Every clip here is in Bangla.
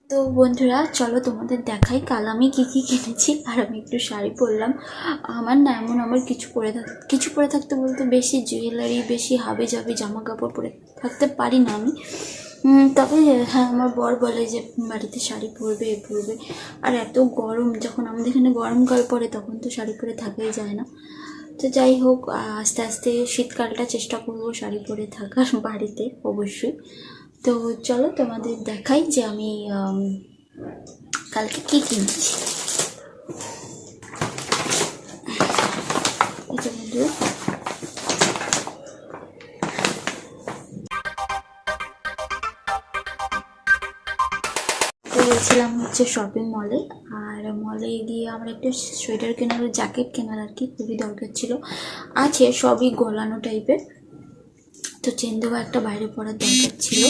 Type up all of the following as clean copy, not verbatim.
তো বন্ধুরা চলো তোমাদের দেখাই কাল আমি কী কী কিনেছি। আর আমি একটু শাড়ি পরলাম। আমার না এমন আমার কিছু পরে থাকতে বলতে বেশি জুয়েলারি বেশি হাবি জাবি জামা কাপড় পরে থাকতে পারি না আমি। তবে হ্যাঁ, আমার বর বলে যে বাড়িতে শাড়ি পরবে। আর এত গরম, যখন আমাদের এখানে গরমকাল পড়ে তখন তো শাড়ি পরে থাকাই যায় না। তো যাই হোক, আস্তে আস্তে শীতকালটা চেষ্টা করবো শাড়ি পরে থাকার বাড়িতে অবশ্যই। তো চলো তোমাদের দেখাই যে আমি কালকে কী কিনেছি। এটা বন্ধুরা গিয়েছিলাম হচ্ছে শপিং মলে। আর মলে গিয়ে আমার একটা সোয়েটার কেনার, জ্যাকেট কেনার আর কি খুবই দরকার ছিল। আছে সবই গলানো টাইপের, তো চেন দেওয়া একটা বাইরে পরার দরকার ছিল।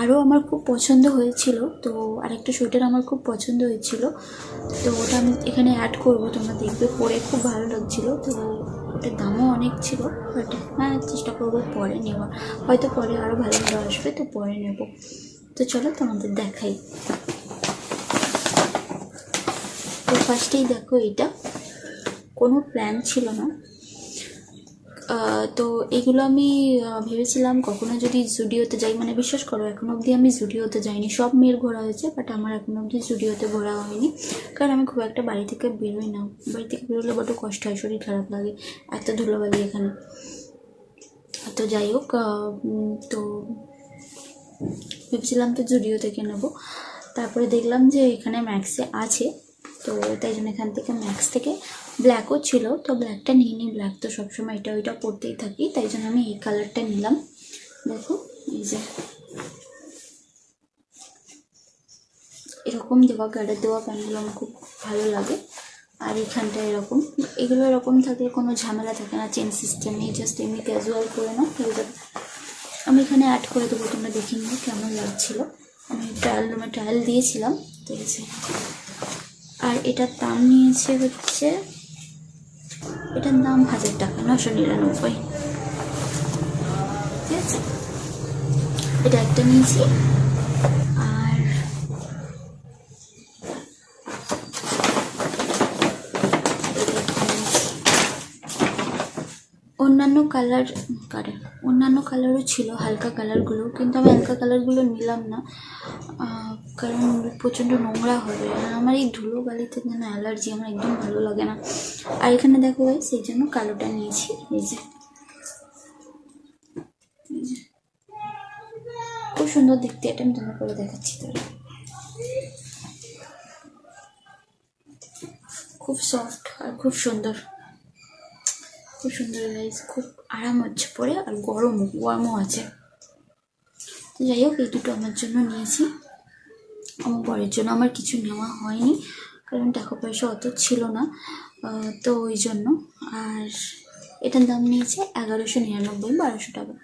আরও আমার খুব পছন্দ হয়েছিল, তো আরেকটা সোয়েটার আমার খুব পছন্দ হয়েছিল, তো ওটা আমি এখানে অ্যাড করবো, তোমরা দেখবে পরে খুব ভালো লাগছিলো। তো ওটার দামও অনেক ছিল, বাট হ্যাঁ চেষ্টা করবো পরে নেওয়ার, হয়তো পরে আরও ভালো ভালো আসবে তো পরে নেব। তো চলো তোমাদের দেখাই। তো ফার্স্টেই দেখো, এটা কোনো প্ল্যান ছিল না। তো এগুলো আমি ভেবেছিলাম কখনো যদি জুডিওতে যাই, মানে বিশ্বাস করো এখনো অবধি আমি জুডিওতে যাইনি। সব মেয়ের ঘোরা হয়েছে, বাট আমার এখনো অবধি জুডিওতে ঘোরা হয়নি, কারণ আমি খুব একটা বাড়ি থেকে বেরোই না। বাড়ি থেকে বেরোলে বড্ড কষ্ট হয়, শরীর খারাপ লাগে, এত ধুলোবালি এখানে। তো যাই হোক, তো ভেবেছিলাম তো জুডিও থেকে নেবো, তারপরে দেখলাম যে এখানে ম্যাক্সে আছে, তো তাই জন্য এখান থেকে ম্যাক্স থেকে ব্ল্যাকও ছিল, তো ব্ল্যাকটা নিয়ে নিই। ব্ল্যাক তো সবসময় এটা ওইটা পরতেই থাকি, তাই জন্য আমি এই কালারটা নিলাম। দেখো এই যে এরকম দেওয়া, গার্ডার দেওয়া প্যান্টগুলো আমার খুব ভালো লাগে। আর এখানটা এরকম, এগুলো এরকম থাকলে কোনো ঝামেলা থাকে না, চেন সিস্টেমে জাস্ট এমনি ক্যাজুয়াল করে নাও হয়ে যাবে। আমি এখানে অ্যাড করে দেবো, তোমরা দেখে নিও কেমন লাগছিলো। আমি ট্রায়াল দিয়েছিলাম, ঠিক আছে। আর এটার দাম নিয়েছে হচ্ছে, এটার দাম 1000 টাকা, 999, ঠিক আছে। এটা একটা নিয়েছি। আর অন্যান্য কালারও ছিল, হালকা কালারগুলো, কিন্তু আমি হালকা কালারগুলো নিলাম না, কারণ প্রচণ্ড নোংরা হবে। আর আমার এই ধুলো বালিতে যেন অ্যালার্জি, আমার একদম ভালো লাগে না। আর এখানে দেখো ভাই, সেই জন্য কালোটা নিয়েছি। এই যে খুব সুন্দর দেখতে, এটা আমি তোমার করে দেখাচ্ছি। তাহলে খুব সফট আর খুব সুন্দর গাইজ, খুব আরাম হচ্ছে পরে, আর ওয়ার্মও আছে। তো যাই হোক, এই দুটো আমার জন্য নিয়েছি। আমার বরের জন্য আমার কিছু নেওয়া হয়নি, কারণ টাকা পয়সা অত ছিল না, তো ওই জন্য। আর এটার দাম নিয়েছে 1199, 1200 টাকা।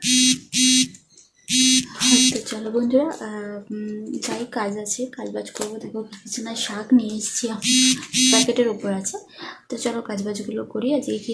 তো চলো বন্ধুরা, যাই, কাজ আছে, কাজ বাজ করবো। দেখো কিছু না, শাক নিয়ে এসেছি, প্যাকেটের ওপর আছে। তো চলো কাজ বাজগুলো করি। আজকে কি